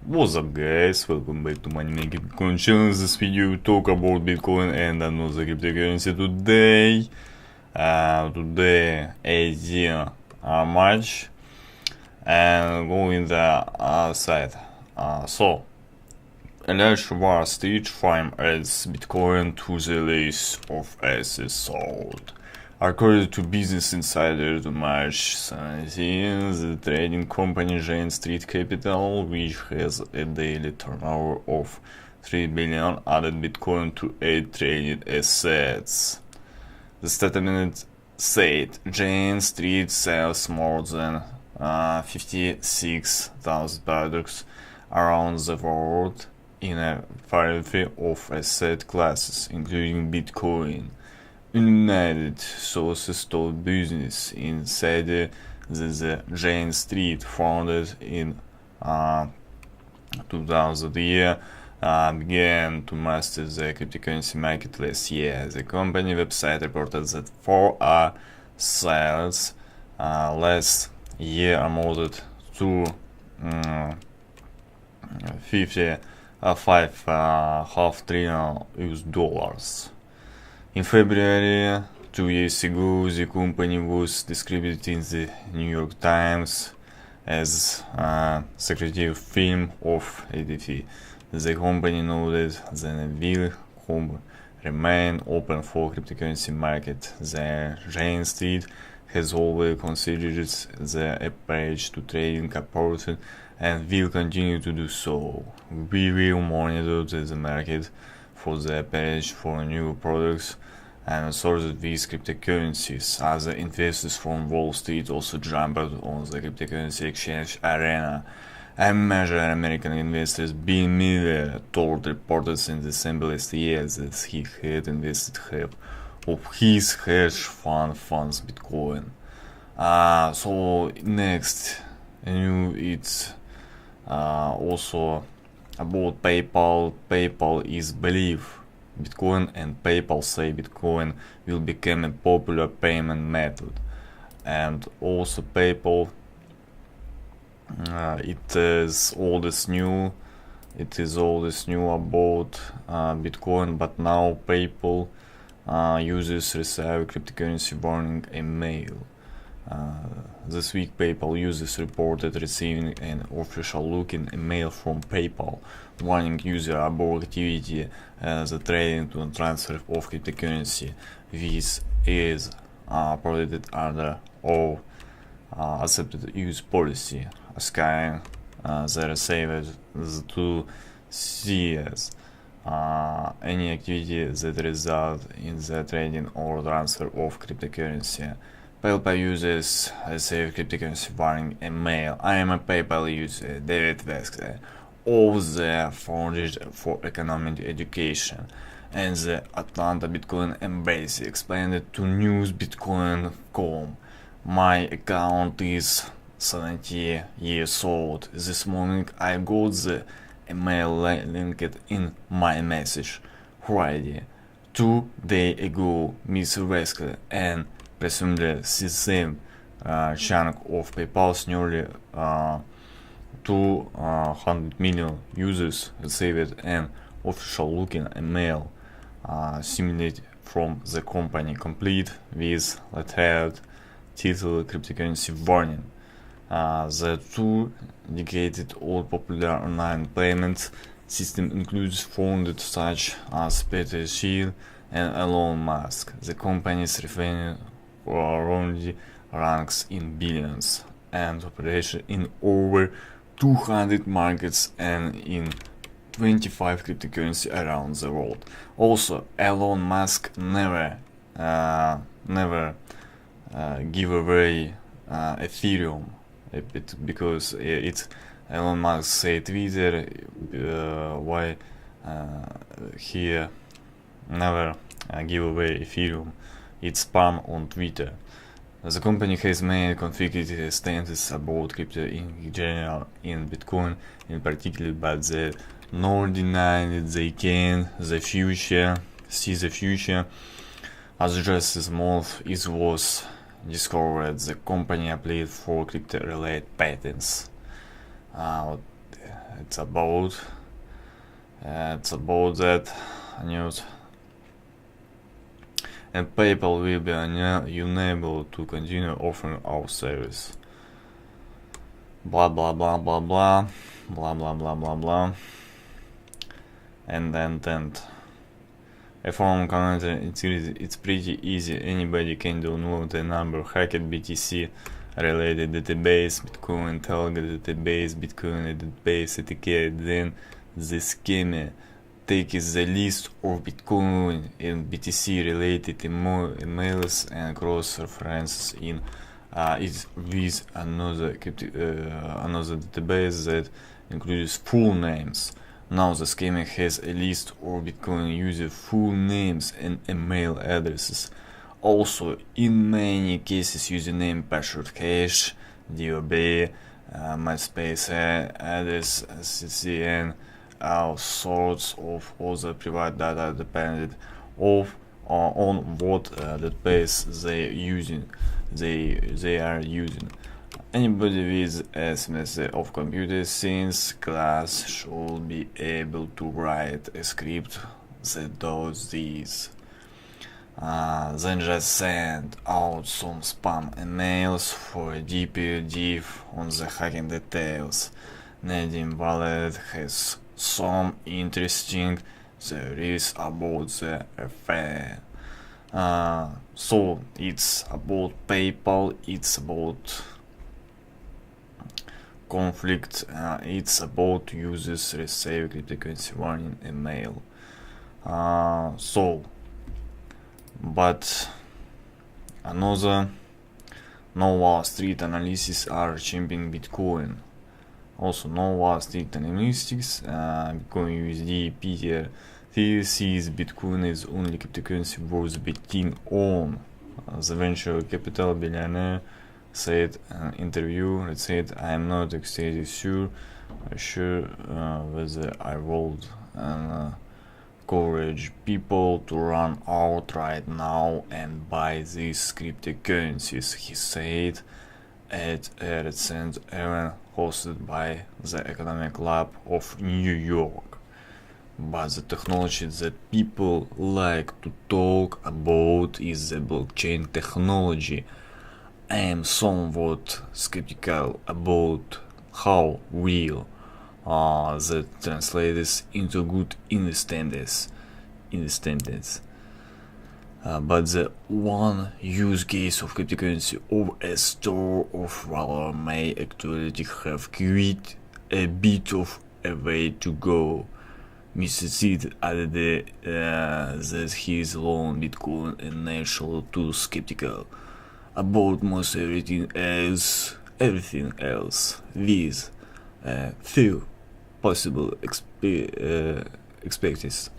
What's up guys, welcome back to Money Making Bitcoin channel. In this video we talk about Bitcoin and another cryptocurrency today. Today 18 March and going the site. So a large Wall Street firm adds Bitcoin to the list of assets sold. According to Business Insider, on March 17, the trading company G20 Capital, which has a daily turnover of 3 billion, added Bitcoin to 8 traded assets. The statement said G20 sells more than 56,000 products around the world in a variety of asset classes, including Bitcoin. United sources told Business Insider that the G20, founded in 2000 year, began to master the cryptocurrency market last year. The company website reported that 4 sales last year amounted to 55.5 trillion US dollars. In February, 2 years ago, the company was described in the New York Times as a secretive firm of ADT. The company noted that it will remain open for cryptocurrency market. The G20 has always considered the approach to trading important and will continue to do so. We will monitor the market for the approach for new products and sourced these cryptocurrencies. Other investors from Wall Street also jumped on the cryptocurrency exchange arena. A major American investor, Bill Miller, told reporters in December last year that he had invested half of his hedge funds Bitcoin. So next, it's also about PayPal. PayPal is believed Bitcoin and PayPal say Bitcoin will become a popular payment method, and also PayPal it is all this new about Bitcoin, but now PayPal users receive cryptocurrency warning email. This week PayPal users reported receiving an official looking email from PayPal warning user about activity the trading and transfer of cryptocurrency, which is prohibited under all accepted use policy, asking the receivers to cease any activity that result in the trading or transfer of cryptocurrency. PayPal users receive cryptocurrency warning email. I am a PayPal user, David Wesker, of the Foundation for Economic Education and the Atlanta Bitcoin Embassy, explained to newsbitcoin.com. My account is 70 years old. This morning I got the email linked in my message. Friday, 2 days ago, Mr. Wesker and presumably the same chunk of PayPal's nearly 200 million users received an official looking email simulated from the company, complete with lettered title cryptocurrency warning. The tool dedicated all popular online payment system includes founders such as Peter Thiel and Elon Musk. The company's revenue already ranks in billions and operation in over 200 markets and in 25 cryptocurrency around the world. Also, Elon Musk never give away Ethereum, because it's Elon Musk say Twitter why he never give away Ethereum. It's spam on Twitter. The company has made conflicted stances about crypto in general and Bitcoin in particular, but they nor deny that they can see the future. As just this month it was discovered the company applied for crypto-related patents. it's about that news. And PayPal will be unable to continue offering our service. Blah blah blah blah blah blah blah blah blah blah. And then a form commenter, it's pretty easy. Anybody can download a number hacked BTC related database, Bitcoin target database, Bitcoin database etiquette. Then the scheme takes the list of Bitcoin and BTC related emails and cross references in it with another database that includes full names. Now the schema has a list of Bitcoin user full names and email addresses. Also, in many cases, username, password, hash, DOB, MySpace address, CCN, all sorts of other private data dependent on what database they are using. Anybody with a semester of computer science class should be able to write a script that does this. Then just send out some spam emails for a deeper dive on the hacking details. Nadim Wallet has some interesting theories about the affair. So it's about PayPal, it's about conflict, it's about users receive cryptocurrency warning email. But another Wall Street analysis are championing Bitcoin. Also, Wall Street analytics, Bitcoin USD Peter sees Bitcoin is only cryptocurrency worth betting on. The venture capital billionaire said in an interview, it said, I am not exactly sure whether I would encourage people to run out right now and buy these cryptocurrencies, he said at a recent event hosted by the Economic Lab of New York. But the technology that people like to talk about is the blockchain technology. I am somewhat skeptical about how real that translates into good instance. But the one use case of cryptocurrency or a store of value may actually have quite a bit of a way to go. Mr. Sid added that he is alone Bitcoin and natural too skeptical about most everything else with few possible expectations.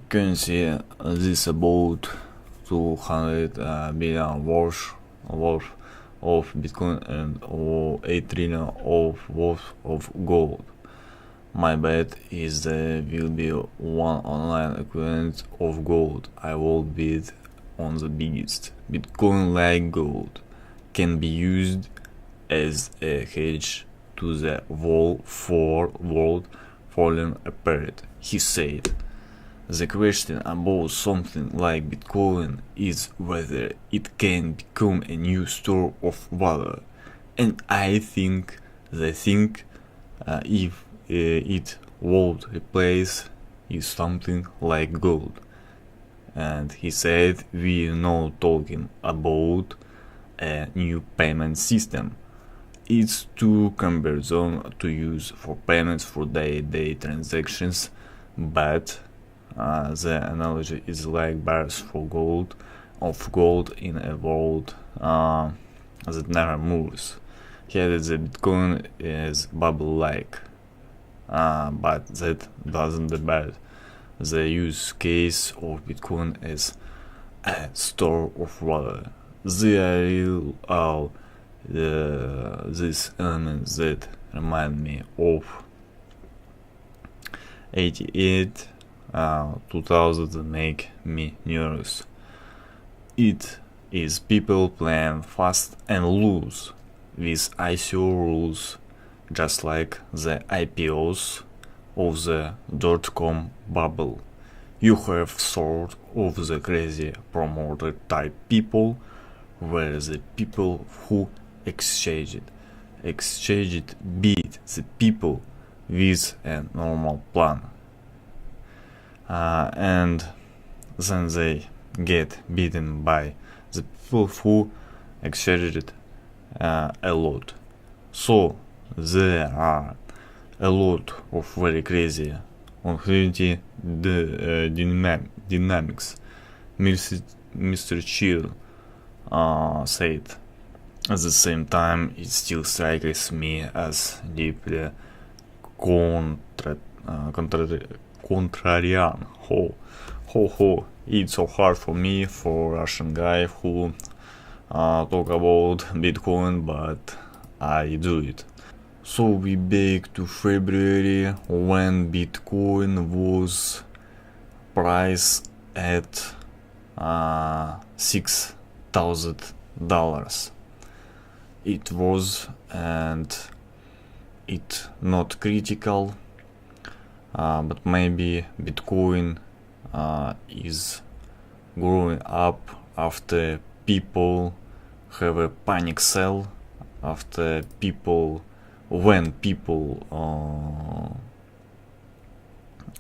Currency this about 200 billion worth of Bitcoin and 8 trillion worth of gold. My bet is there will be one online equivalent of gold. I will bid on the biggest. Bitcoin, like gold, can be used as a hedge to the world falling apart, he said. The question about something like Bitcoin is whether it can become a new store of value, and I think if it would replace is something like gold. And he said we are not talking about a new payment system. It's too cumbersome to use for payments for day-to-day transactions, but the analogy is like bars of gold in a world that never moves. He added that Bitcoin is bubble-like, but that doesn't debate the use case of Bitcoin as a store of value. There are all these elements that remind me of 88 2000 make me nervous. It is people playing fast and loose with ICO rules, just like the IPOs of the .com bubble. You have sort of the crazy promoter type people, where the people who exchanged beat the people with a normal plan. And then they get beaten by the people who exchanged a lot. So there are a lot of very crazy liquidity dynamics. Mr. Chill said. At the same time, it still strikes me as deeply contrarian. It's so hard for me, for Russian guy who talk about Bitcoin, but I do it. So we back to February when Bitcoin was priced at $6,000. It was, and it not critical, but maybe Bitcoin is growing up after people have a panic sell, after when people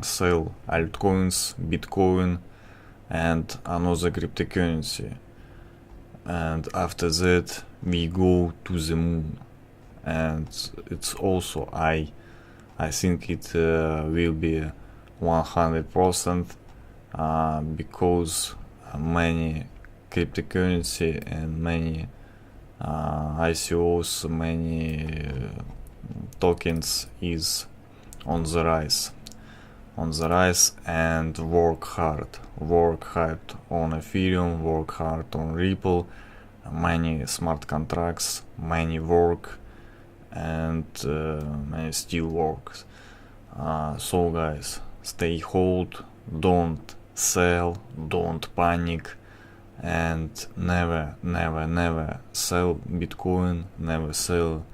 sell altcoins, Bitcoin and another cryptocurrency, and after that we go to the moon. And it's also I think it will be 100% because many cryptocurrency and many ICOs, many tokens is on the rise, and work hard on Ethereum, work hard on Ripple, many smart contracts, many work, and many still works. So guys, stay hold, don't sell, don't panic, and never sell Bitcoin, never sell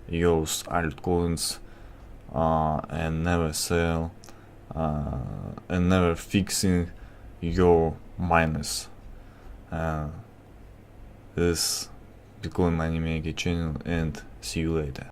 your altcoins, and never sell and never fixing your minus. This Bitcoin Money Maker channel, and see you later.